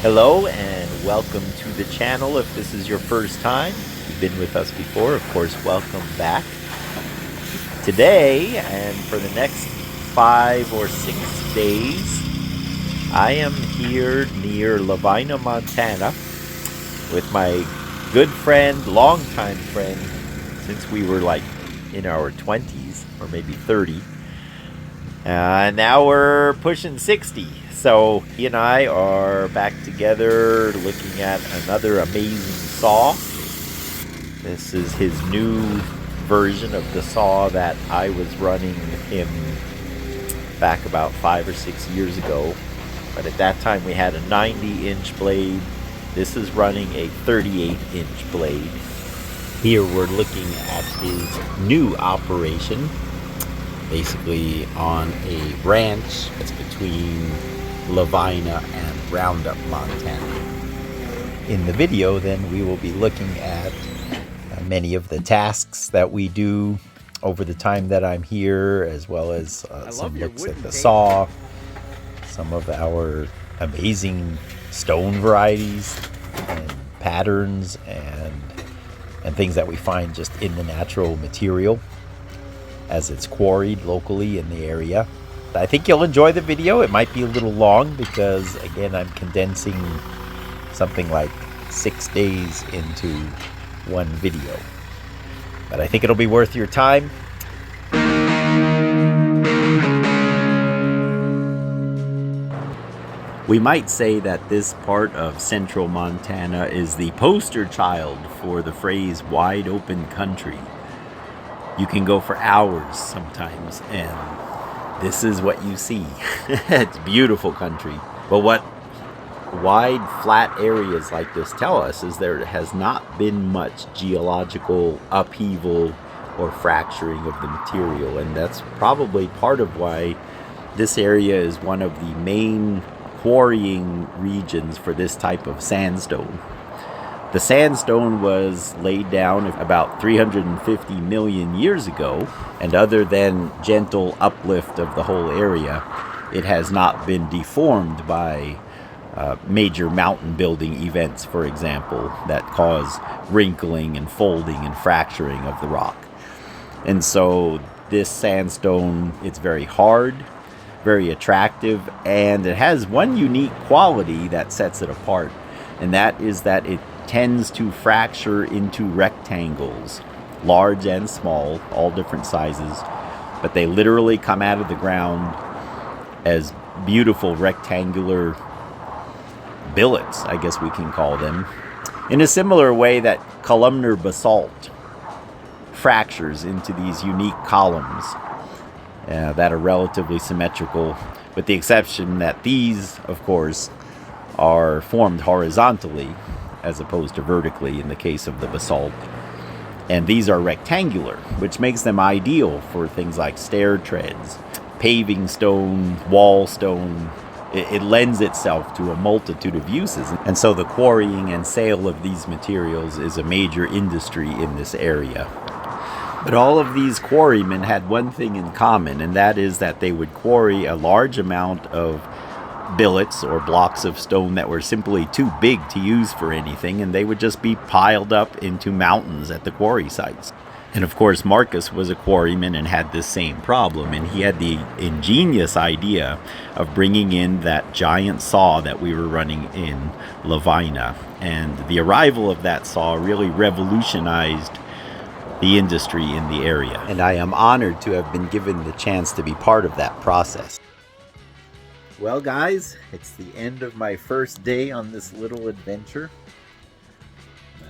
Hello and welcome to the channel. If this is your first time, you've been with us before, of course, welcome back. Today, and for the next 5 or 6 days, I am here near Lavina, Montana with my good friend, longtime friend, since we were like in our 20s or maybe 30. Now we're pushing 60. So he and I are back together looking at another amazing saw. This is his new version of the saw that I was running him back about 5 or 6 years ago. But at that time we had a 90-inch blade. This is running a 38-inch blade. Here we're looking at his new operation, basically on a ranch that's between Lavina and Roundup, Montana. In the video, then, we will be looking at many of the tasks that we do over the time that I'm here, as well as some looks at the saw, some of our amazing stone varieties and patterns and things that we find just in the natural material as it's quarried locally in the area. I think you'll enjoy the video. It might be a little long because, again, I'm condensing something like 6 days into one video. But I think it'll be worth your time. We might say that this part of central Montana is the poster child for the phrase wide open country. You can go for hours sometimes, and this is what you see. It's beautiful country. But what wide, flat areas like this tell us is there has not been much geological upheaval or fracturing of the material. And that's probably part of why this area is one of the main quarrying regions for this type of sandstone. The sandstone was laid down about 350 million years ago, and other than gentle uplift of the whole area, it has not been deformed by major mountain building events, for example, that cause wrinkling and folding and fracturing of the rock. And so this sandstone, it's very hard, very attractive, and it has one unique quality that sets it apart, and that is that it tends to fracture into rectangles, large and small, all different sizes, but they literally come out of the ground as beautiful rectangular billets, I guess we can call them, in a similar way that columnar basalt fractures into these unique columns that are relatively symmetrical, with the exception that these, of course, are formed horizontally as opposed to vertically in the case of the basalt. And these are rectangular, which makes them ideal for things like stair treads, paving stone, wall stone. It lends itself to a multitude of uses. And so the quarrying and sale of these materials is a major industry in this area. But all of these quarrymen had one thing in common, and that is that they would quarry a large amount of billets or blocks of stone that were simply too big to use for anything, and they would just be piled up into mountains at the quarry sites. And of course, Marcus was a quarryman and had this same problem, and he had the ingenious idea of bringing in that giant saw that we were running in Lavina. And the arrival of that saw really revolutionized the industry in the area. And I am honored to have been given the chance to be part of that process. Well, guys, it's the end of my first day on this little adventure.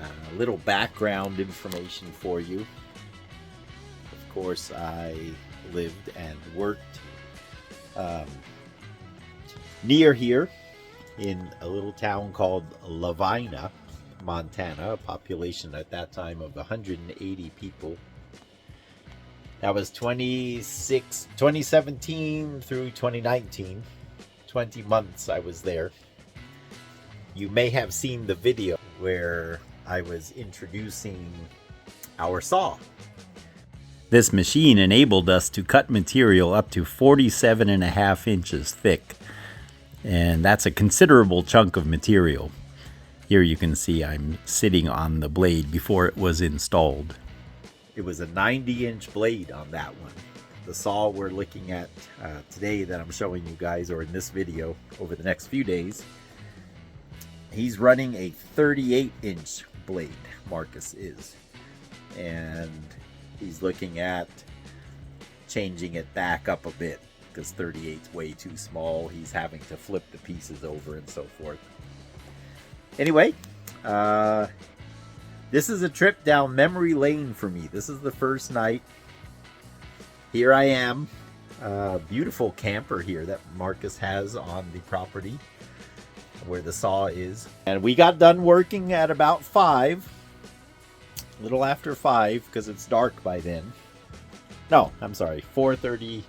A little background information for you. Of course, I lived and worked near here in a little town called Lavina, Montana, a population at that time of 180 people. That was 2017 through 2019. 20 months I was there. You may have seen the video where I was introducing our saw. This machine enabled us to cut material up to 47.5 inches thick. And that's a considerable chunk of material. Here you can see I'm sitting on the blade before it was installed. It was a 90-inch blade on that one. The saw we're looking at today that I'm showing you guys, or in this video over the next few days, he's running a 38-inch blade, Marcus is. And he's looking at changing it back up a bit because 38's way too small. He's having to flip the pieces over and so forth. Anyway, this is a trip down memory lane for me. This is the first night. Here I am. Beautiful camper here that Marcus has on the property where the saw is. And we got done working at about 5. A little after 5 because it's dark by then. No, I'm sorry, 4:30,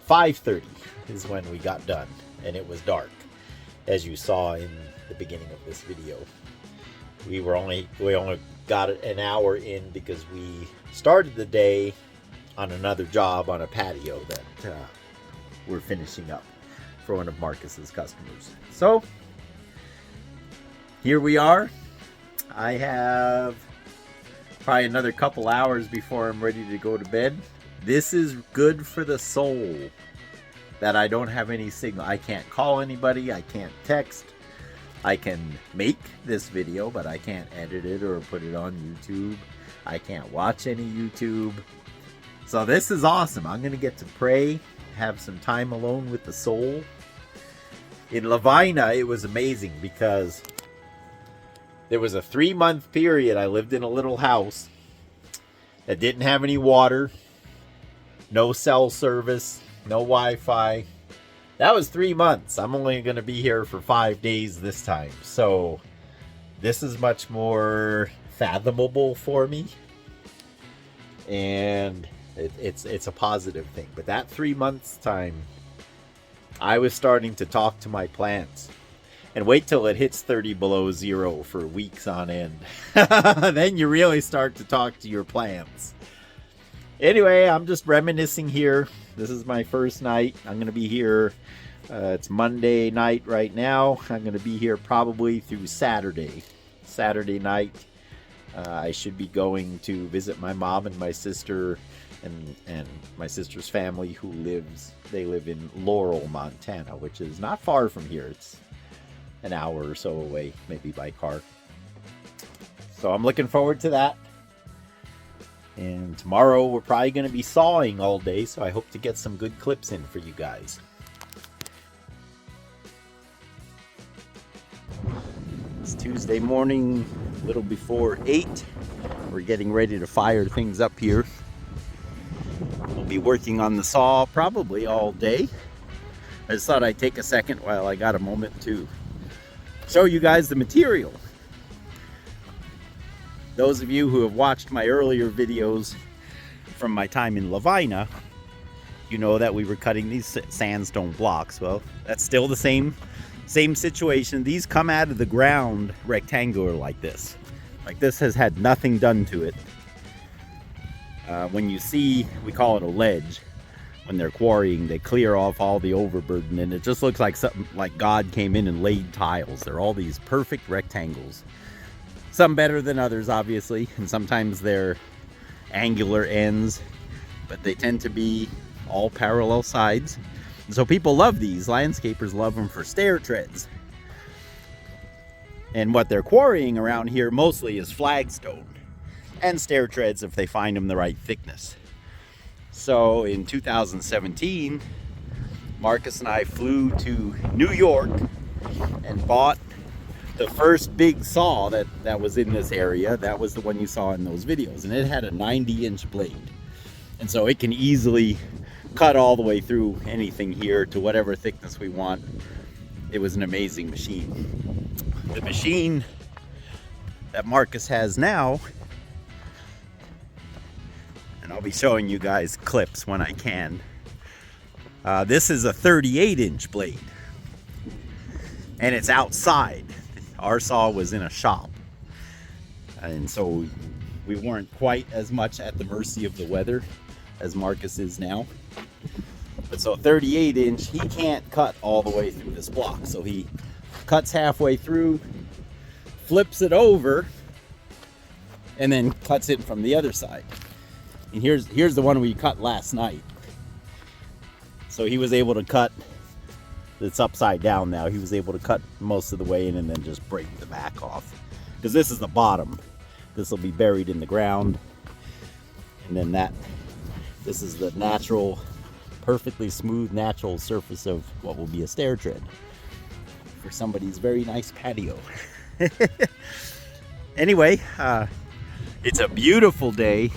5:30 is when we got done, and it was dark, as you saw in the beginning of this video. We only got an hour in because we started the day on another job on a patio that we're finishing up for one of Marcus's customers. So here we are. I have probably another couple hours before I'm ready to go to bed. This is good for the soul that I don't have any signal. I can't call anybody. I can't text. I can make this video, but I can't edit it or put it on YouTube. I can't watch any YouTube. So this is awesome. I'm going to get to pray, have some time alone with the soul. In Lavina, it was amazing because there was a 3-month period I lived in a little house that didn't have any water, no cell service, no Wi-Fi. That was 3 months. I'm only going to be here for 5 days this time. So this is much more fathomable for me. And it's a positive thing. But that 3 months time, I was starting to talk to my plants. And wait till it hits 30 below zero for weeks on end. Then you really start to talk to your plants. Anyway, I'm just reminiscing here. This is my first night. I'm going to be here. It's Monday night right now. I'm going to be here probably through Saturday. Saturday night, I should be going to visit my mom and my sister and my sister's family who live in Laurel, Montana, which is not far from here. It's an hour or so away, maybe by car. So I'm looking forward to that. And tomorrow we're probably going to be sawing all day, so I hope to get some good clips in for you guys. It's Tuesday morning, a little before 8. We're getting ready to fire things up here. We'll be working on the saw probably all day. I just thought I'd take a second while I got a moment to show you guys the material. Those of you who have watched my earlier videos from my time in Lavina, you know that we were cutting these sandstone blocks. Well, that's still the same situation. These come out of the ground rectangular like this. Like this has had nothing done to it. When you see, we call it a ledge. When they're quarrying, they clear off all the overburden, and it just looks like something like God came in and laid tiles. They're all these perfect rectangles. Some better than others, obviously, and sometimes they're angular ends, but they tend to be all parallel sides. And so people love these. Landscapers love them for stair treads. And what they're quarrying around here mostly is flagstone and stair treads if they find them the right thickness. So in 2017, Marcus and I flew to New York and bought the first big saw that was in this area. That was the one you saw in those videos, and it had a 90-inch blade, and so it can easily cut all the way through anything here to whatever thickness we want. It was an amazing machine. The machine that Marcus has now, and I'll be showing you guys clips when I can, this is a 38-inch blade, and it's outside. Our saw was in a shop, and so we weren't quite as much at the mercy of the weather as Marcus is now. But so 38 inch, he can't cut all the way through this block. So he cuts halfway through, flips it over, and then cuts it from the other side. And here's the one we cut last night. So he was able to cut, it's upside down now. He was able to cut most of the way in and then just break the back off. Because this is the bottom. This will be buried in the ground. And then this is the natural, perfectly smooth, natural surface of what will be a stair tread for somebody's very nice patio. Anyway, it's a beautiful day.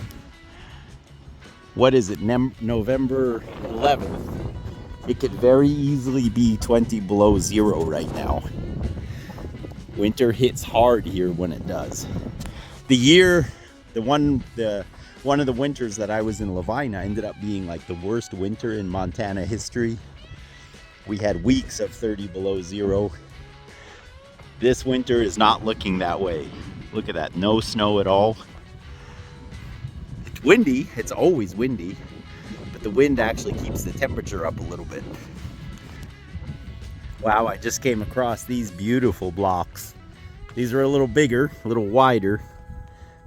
What is it, November 11th? It could very easily be 20 below zero right now. Winter hits hard here when it does. One of the winters that I was in Lavina ended up being like the worst winter in Montana history. We had weeks of 30 below zero. This winter is not looking that way. Look at that, no snow at all. It's windy, it's always windy, but the wind actually keeps the temperature up a little bit. Wow, I just came across these beautiful blocks. These are a little bigger, a little wider,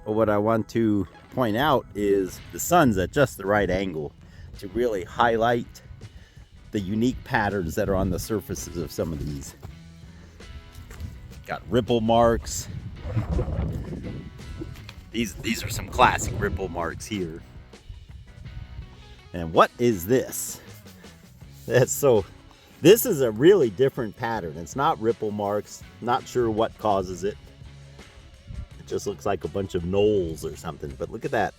but what I want to point out is the sun's at just the right angle to really highlight the unique patterns that are on the surfaces of some of these. Got ripple marks. These are some classic ripple marks here. And what is this? This is a really different pattern. It's not ripple marks. Not sure what causes it. It just looks like a bunch of knolls or something. But look at that.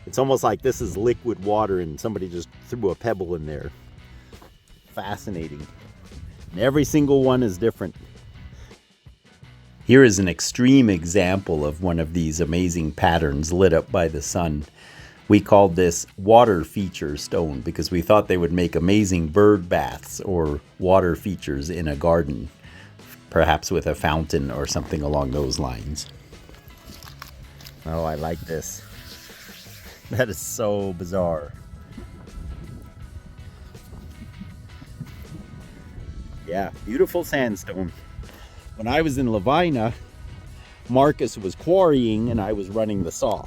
It's almost like this is liquid water and somebody just threw a pebble in there. Fascinating. And every single one is different. Here is an extreme example of one of these amazing patterns lit up by the sun. We called this water feature stone because we thought they would make amazing bird baths or water features in a garden, perhaps with a fountain or something along those lines. Oh, I like this. That is so bizarre. Yeah, beautiful sandstone. When I was in Lavina, Marcus was quarrying and I was running the saw.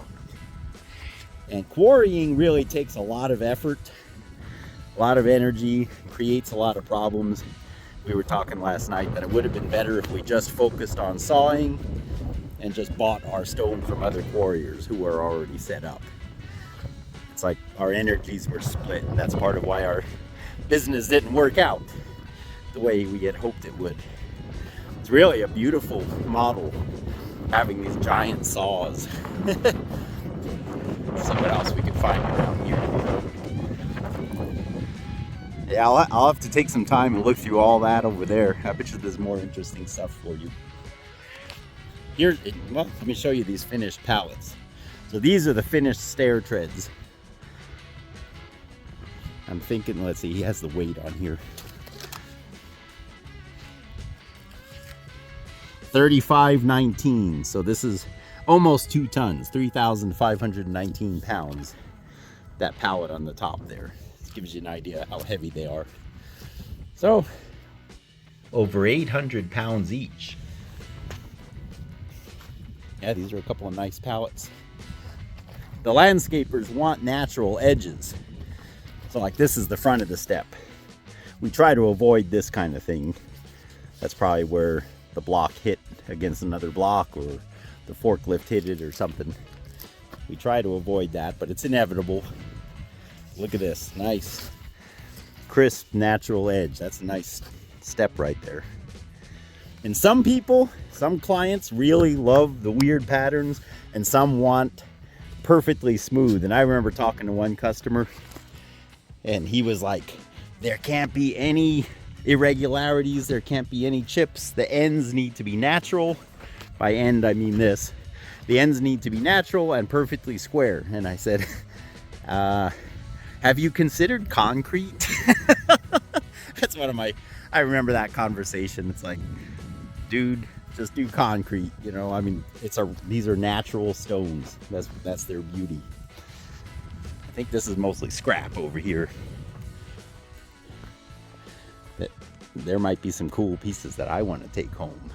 And quarrying really takes a lot of effort, a lot of energy, creates a lot of problems. We were talking last night that it would have been better if we just focused on sawing and just bought our stone from other quarriers who are already set up. It's like our energies were split. That's part of why our business didn't work out the way we had hoped it would. It's really a beautiful model, having these giant saws. See what else we can find around here. Yeah, I'll have to take some time and look through all that over there. I bet you there's more interesting stuff for you. Here, well, let me show you these finished pallets. So these are the finished stair treads. I'm thinking, let's see, he has the weight on here. 3519. So this is almost 2 tons, 3,519 pounds. That pallet on the top there. This gives you an idea how heavy they are. So, over 800 pounds each. Yeah, these are a couple of nice pallets. The landscapers want natural edges. So like this is the front of the step. We try to avoid this kind of thing. That's probably where the block hit against another block or the forklift hit it or something. We try to avoid that, but it's inevitable. Look at this, nice, crisp, natural edge. That's a nice step right there. And some people, some clients really love the weird patterns and some want perfectly smooth. And I remember talking to one customer and he was like, there can't be any irregularities, there can't be any chips, the ends need to be natural. By end I mean this, the ends need to be natural and perfectly square. And I said, have you considered concrete? That's one of my, I remember that conversation. It's like, dude, just do concrete, you know. I mean, these are natural stones. That's their beauty. I think this is mostly scrap over here. there might be some cool pieces that I want to take home.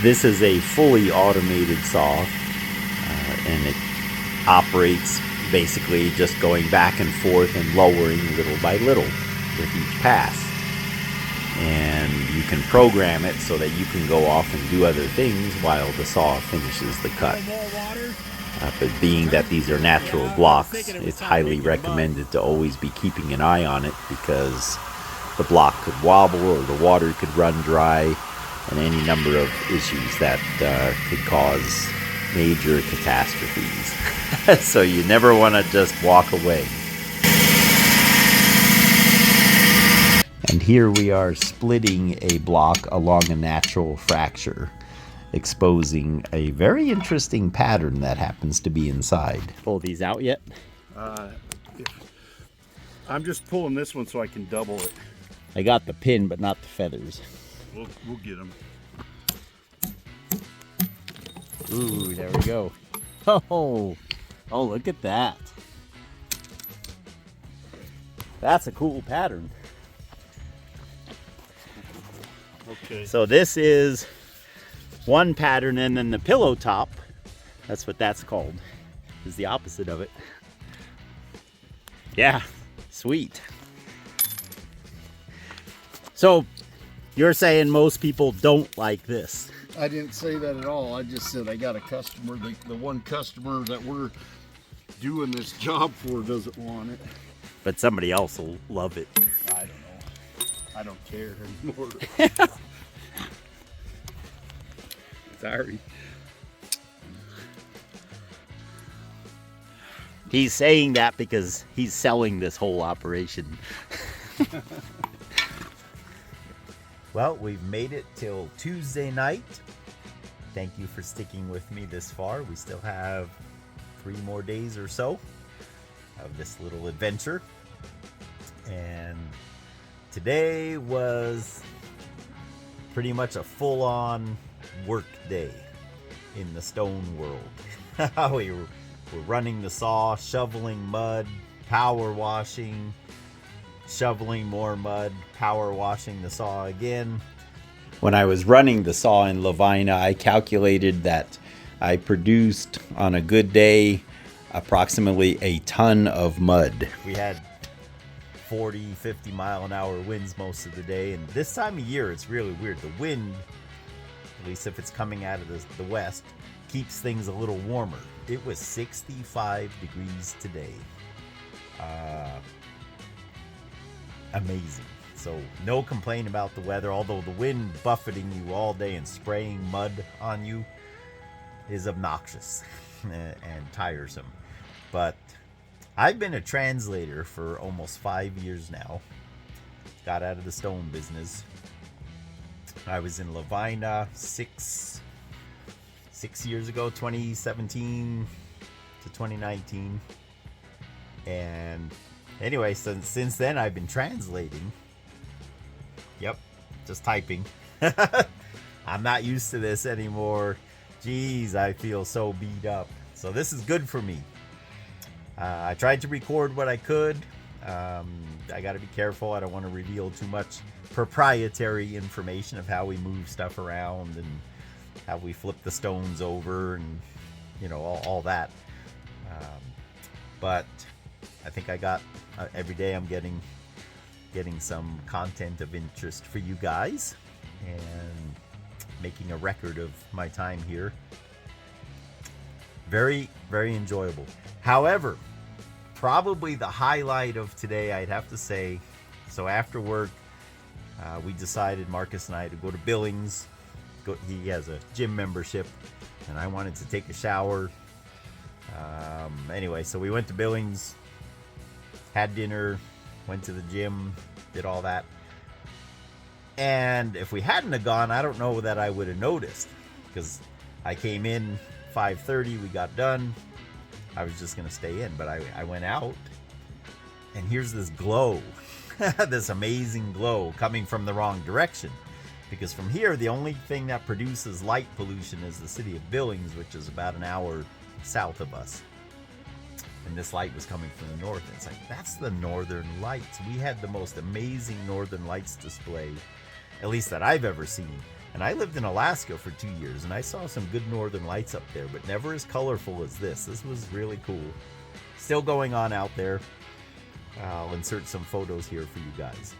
This is a fully automated saw, and it operates basically just going back and forth and lowering little by little with each pass. And you can program it so that you can go off and do other things while the saw finishes the cut. But being that these are natural blocks, it's highly recommended to always be keeping an eye on it, because the block could wobble or the water could run dry, and any number of issues that could cause major catastrophes. So you never want to just walk away. And here we are splitting a block along a natural fracture, exposing a very interesting pattern that happens to be inside. Pull these out yet? I'm just pulling this one so I can double it. I got the pin, but not the feathers. We'll get them. Ooh, there we go. Oh, look at that. That's a cool pattern. Okay. So this is one pattern, and then the pillow top, that's what that's called, is the opposite of it. Yeah, sweet. So you're saying most people don't like this? I didn't say that at all. I just said I got a customer. The one customer that we're doing this job for doesn't want it. But somebody else will love it. I don't know. I don't care anymore. Sorry. He's saying that because he's selling this whole operation. Well, we've made it till Tuesday night. Thank you for sticking with me this far. We still have 3 more days or so of this little adventure. And today was pretty much a full-on work day in the stone world. We're running the saw, shoveling mud, power washing, shoveling more mud, power washing the saw again. When I was running the saw in Lavina, I calculated that I produced on a good day approximately a ton of mud. We had 40, 50 mile an hour winds most of the day, and this time of year it's really weird. The wind, at least if it's coming out of the west, keeps things a little warmer. It was 65 degrees today. Amazing. So no complaint about the weather, although the wind buffeting you all day and spraying mud on you is obnoxious and tiresome. But I've been a translator for almost 5 years now. Got out of the stone business. I was in Lavina six years ago, 2017 to 2019. And anyway, since then I've been translating. Yep, just typing. I'm not used to this anymore. Jeez, I feel so beat up. So this is good for me. I tried to record what I could. I got to be careful. I don't want to reveal too much proprietary information of how we move stuff around and how we flip the stones over and, you know, all that. But I think I got every day I'm getting some content of interest for you guys and making a record of my time here. Very, very enjoyable. However, probably the highlight of today, I'd have to say, so after work, we decided, Marcus and I, to go to Billings. He has a gym membership, and I wanted to take a shower. Anyway, so we went to Billings, had dinner, went to the gym, did all that. And if we hadn't have gone, I don't know that I would have noticed, because I came in 5:30, we got done. I was just going to stay in, but I went out, and here's this glow, this amazing glow coming from the wrong direction. Because from here, the only thing that produces light pollution is the city of Billings, which is about an hour south of us. and this light was coming from the north. And it's like, that's the northern lights. We had the most amazing northern lights display, at least that I've ever seen. And I lived in Alaska for 2 years, and I saw some good northern lights up there, but never as colorful as this. This was really cool. Still going on out there. I'll insert some photos here for you guys.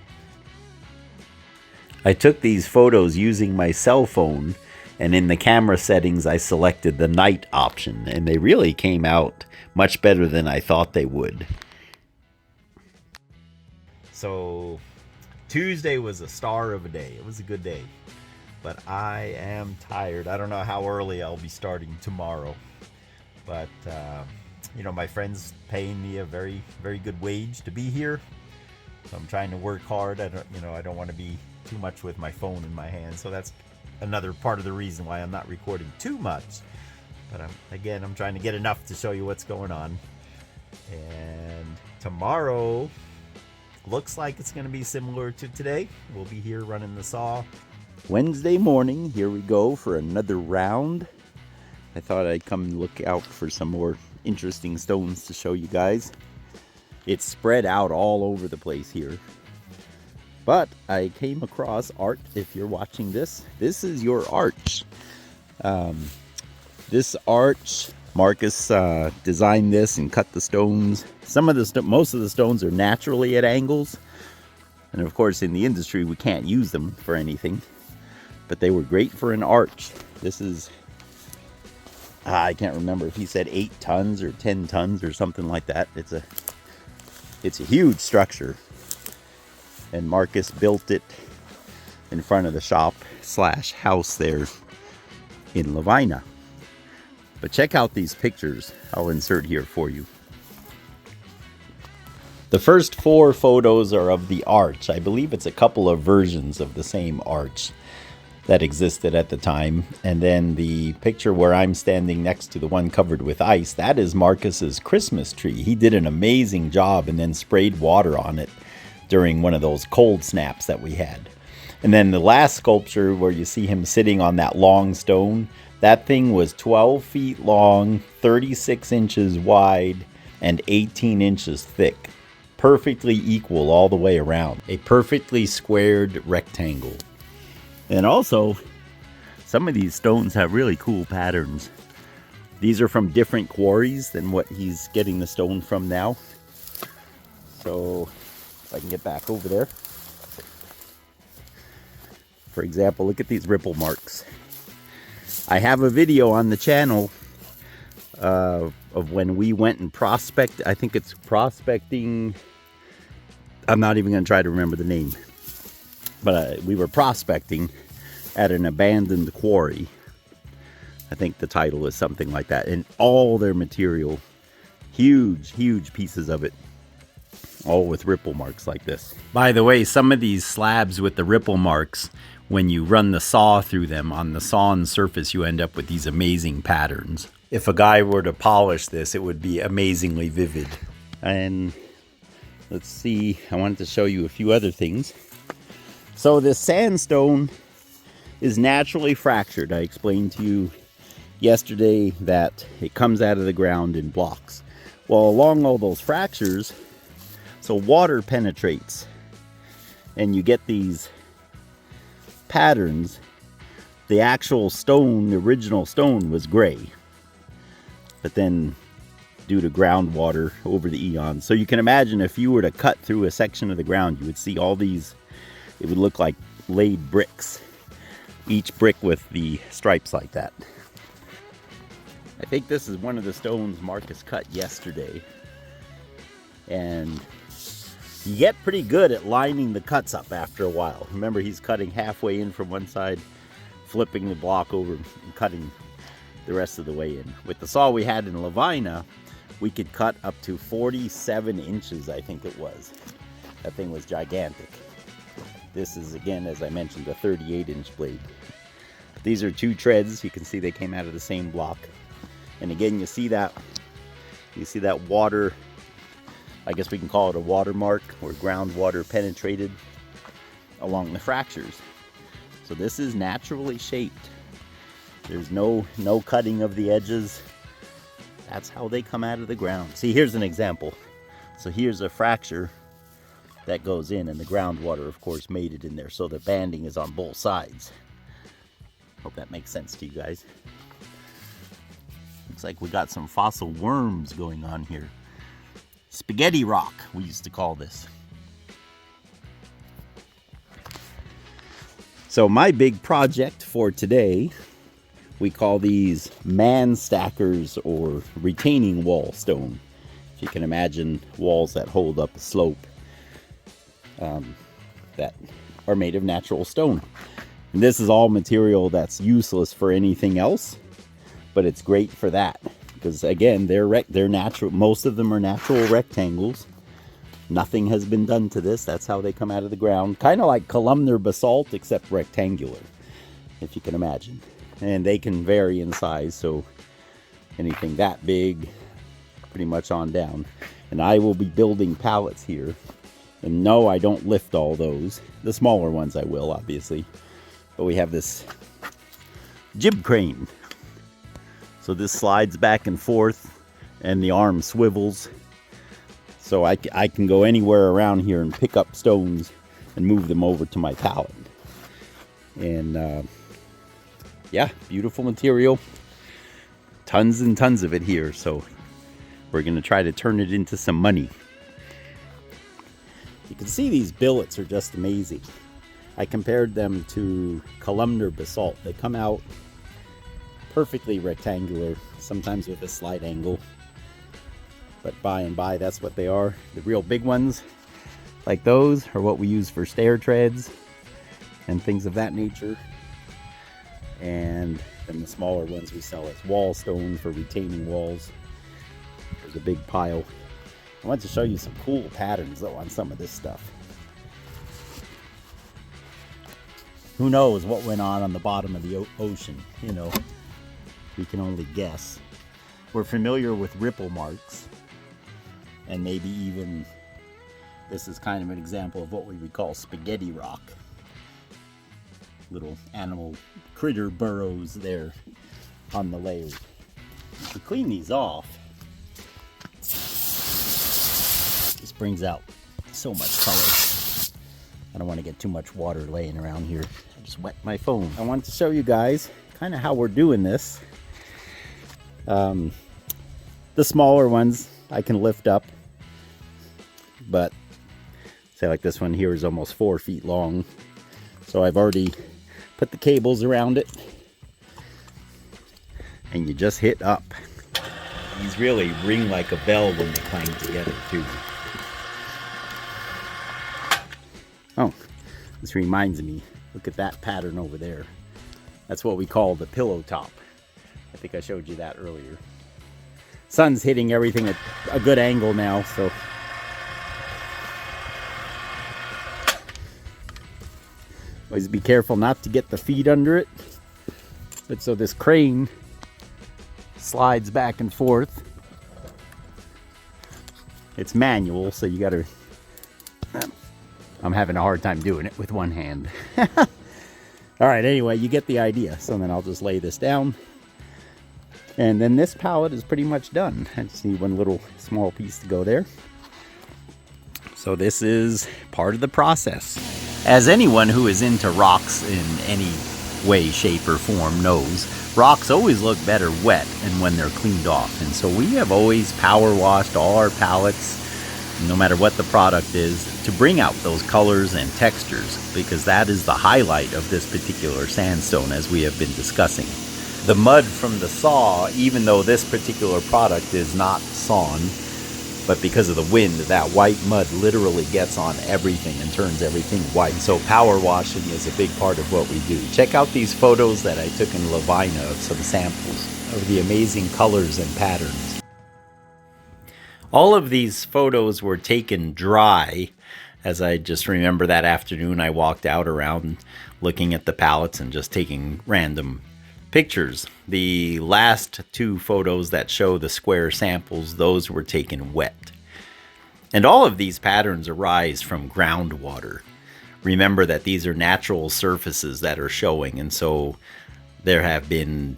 I took these photos using my cell phone, and in the camera settings I selected the night option, and they really came out much better than I thought they would. So Tuesday was a star of a day. It was a good day, but I am tired. I don't know how early I'll be starting tomorrow, but you know, my friend's paying me a very, very good wage to be here, so I'm trying to work hard. I don't want to be too much with my phone in my hand, so that's another part of the reason why I'm not recording too much. But I'm trying to get enough to show you what's going on. And tomorrow looks like it's going to be similar to today. We'll be here running the saw. Wednesday morning, here we go for another round. I thought I'd come look out for some more interesting stones to show you guys. It's spread out all over the place here. But I came across art. If you're watching this, this is your arch. This arch, Marcus designed this and cut the stones. Most of the stones are naturally at angles. And of course, in the industry, we can't use them for anything. But they were great for an arch. This is, I can't remember if he said 8 tons or 10 tons or something like that. It's a huge structure. And Marcus built it in front of the shop / house there in Lavina. But check out these pictures I'll insert here for you. The first 4 photos are of the arch. I believe it's a couple of versions of the same arch that existed at the time. And then the picture where I'm standing next to the one covered with ice, that is Marcus's Christmas tree. He did an amazing job and then sprayed water on it during one of those cold snaps that we had. And then the last sculpture where you see him sitting on that long stone, that thing was 12 feet long, 36 inches wide, and 18 inches thick. Perfectly equal all the way around. A perfectly squared rectangle. And also, some of these stones have really cool patterns. These are from different quarries than what he's getting the stone from now. So I can get back over there. For example, look at these ripple marks. I have a video on the channel of when we went and prospect. I think it's prospecting. I'm not even going to try to remember the name. But we were prospecting at an abandoned quarry. I think the title is something like that. And all their material, huge, huge pieces of it, all with ripple marks like this. By the way, some of these slabs with the ripple marks, when you run the saw through them on the sawn surface, you end up with these amazing patterns. If a guy were to polish this, it would be amazingly vivid. And let's see, I wanted to show you a few other things. So this sandstone is naturally fractured. I explained to you yesterday that it comes out of the ground in blocks. Well, along all those fractures, so water penetrates and you get these patterns. The actual stone, the original stone, was gray, but then due to groundwater over the eons. So you can imagine if you were to cut through a section of the ground, you would see all these, it would look like laid bricks, each brick with the stripes like that. I think this is one of the stones Marcus cut yesterday, and you get pretty good at lining the cuts up after a while. Remember, he's cutting halfway in from one side, flipping the block over and cutting the rest of the way in. With the saw we had in Lavina, we could cut up to 47 inches, I think it was. That thing was gigantic. This is, again, as I mentioned, a 38-inch blade. These are 2 treads. You can see they came out of the same block. And again, you see that water, I guess we can call it a watermark, where groundwater penetrated along the fractures. So this is naturally shaped. There's no cutting of the edges. That's how they come out of the ground. See, here's an example. So here's a fracture that goes in, and the groundwater, of course, made it in there. So the banding is on both sides. Hope that makes sense to you guys. Looks like we got some fossil worms going on here. Spaghetti rock, we used to call this. So my big project for today, we call these man stackers or retaining wall stone. If you can imagine walls that hold up a slope that are made of natural stone. And this is all material that's useless for anything else, but it's great for that because again, they're natural. Most of them are natural rectangles. Nothing has been done to this. That's how they come out of the ground. Kind of like columnar basalt, except rectangular, if you can imagine. And they can vary in size, so anything that big, pretty much on down. And I will be building pallets here. And no, I don't lift all those. The smaller ones I will, obviously. But we have this jib crane. So this slides back and forth, and the arm swivels. So I can go anywhere around here and pick up stones and move them over to my pallet. And yeah, beautiful material. Tons and tons of it here. So we're going to try to turn it into some money. You can see these billets are just amazing. I compared them to columnar basalt. They come out perfectly rectangular, sometimes with a slight angle. But by and by, that's what they are. The real big ones, like those, are what we use for stair treads and things of that nature. And then the smaller ones we sell as wall stone for retaining walls. There's a big pile. I want to show you some cool patterns though on some of this stuff. Who knows what went on the bottom of the ocean, you know. We can only guess. We're familiar with ripple marks. And maybe even, this is kind of an example of what we would call spaghetti rock. Little animal critter burrows there on the layers. To clean these off, this brings out so much color. I don't want to get too much water laying around here. I just wet my phone. I wanted to show you guys kind of how we're doing this. The smaller ones I can lift up, but say like this one here is almost 4 feet long. So I've already put the cables around it, and you just hit up. These really ring like a bell when they clang together too. Oh, this reminds me, look at that pattern over there. That's what we call the pillow top. I think I showed you that earlier. Sun's hitting everything at a good angle now, so always be careful not to get the feet under it. But so this crane slides back and forth. It's manual, so you gotta, I'm having a hard time doing it with one hand. All right, anyway, you get the idea. So then I'll just lay this down. And then this pallet is pretty much done. I just need one little small piece to go there. So this is part of the process. As anyone who is into rocks in any way, shape, or form knows, rocks always look better wet and when they're cleaned off. And so we have always power washed all our pallets, no matter what the product is, to bring out those colors and textures, because that is the highlight of this particular sandstone, as we have been discussing. The mud from the saw, even though this particular product is not sawn, but because of the wind, that white mud literally gets on everything and turns everything white. So power washing is a big part of what we do. Check out these photos that I took in Lavina of some samples of the amazing colors and patterns. All of these photos were taken dry, as I just remember that afternoon I walked out around looking at the pallets and just taking random pictures. The last two photos that show the square samples, those were taken wet. And all of these patterns arise from groundwater. Remember that these are natural surfaces that are showing, and so there have been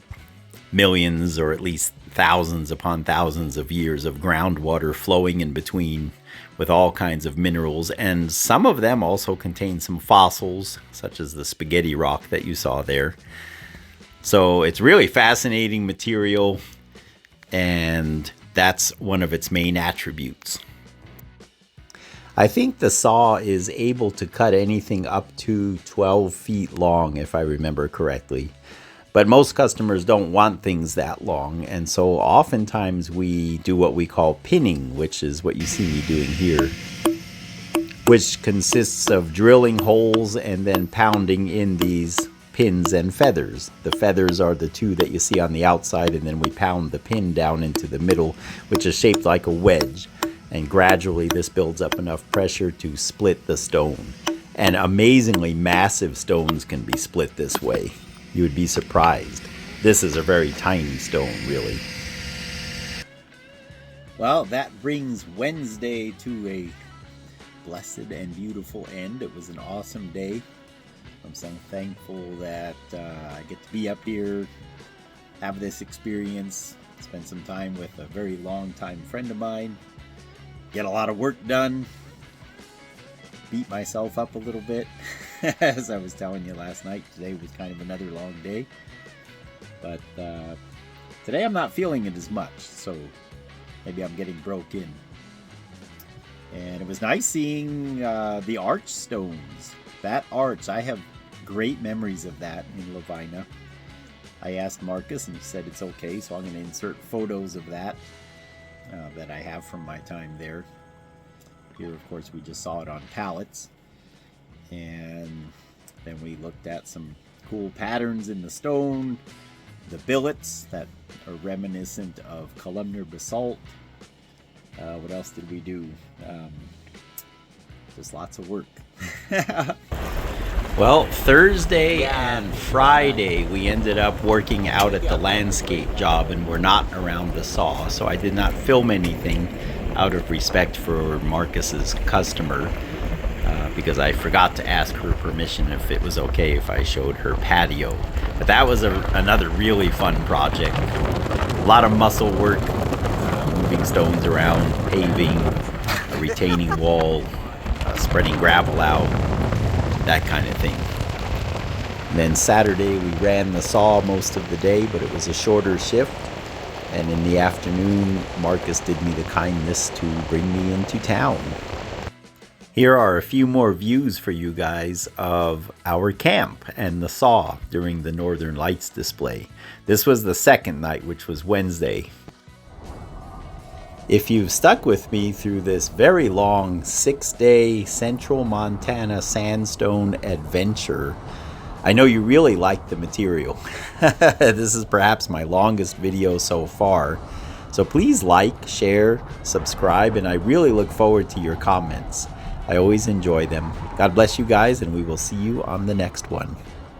millions or at least thousands upon thousands of years of groundwater flowing in between with all kinds of minerals, and some of them also contain some fossils, such as the spaghetti rock that you saw there. So it's really fascinating material, and that's one of its main attributes. I think the saw is able to cut anything up to 12 feet long, if I remember correctly. But most customers don't want things that long, and so oftentimes we do what we call pinning, which is what you see me doing here, which consists of drilling holes and then pounding in these pins and feathers. The feathers are the two that you see on the outside, and then we pound the pin down into the middle, which is shaped like a wedge. And gradually this builds up enough pressure to split the stone. And amazingly massive stones can be split this way. You would be surprised. This is a very tiny stone, really. Well, that brings Wednesday to a blessed and beautiful end. It was an awesome day. I'm so thankful that I get to be up here, have this experience, spend some time with a very long-time friend of mine, get a lot of work done, beat myself up a little bit. As I was telling you last night, today was kind of another long day. But today I'm not feeling it as much, so maybe I'm getting broke in. And it was nice seeing the arch stones. That arch, I have great memories of that in Lavina. I asked Marcus and he said it's okay, so I'm going to insert photos of that that I have from my time there. Here, of course, we just saw it on pallets. And then we looked at some cool patterns in the stone, the billets that are reminiscent of columnar basalt. What else did we do? Just lots of work. Well, Thursday and Friday we ended up working out at the landscape job, and we're not around the saw, so I did not film anything out of respect for Marcus's customer, because I forgot to ask her permission if it was okay if I showed her patio. But that was another really fun project. A lot of muscle work, moving stones around, paving, a retaining wall, spreading gravel out, that kind of thing. And then Saturday we ran the saw most of the day, but it was a shorter shift. And in the afternoon, Marcus did me the kindness to bring me into town. Here are a few more views for you guys of our camp and the saw during the Northern Lights display. This was the second night, which was Wednesday. If you've stuck with me through this very long 6-day Central Montana Sandstone adventure, I know you really like the material. This is perhaps my longest video so far. So please like, share, subscribe, and I really look forward to your comments. I always enjoy them. God bless you guys, and we will see you on the next one.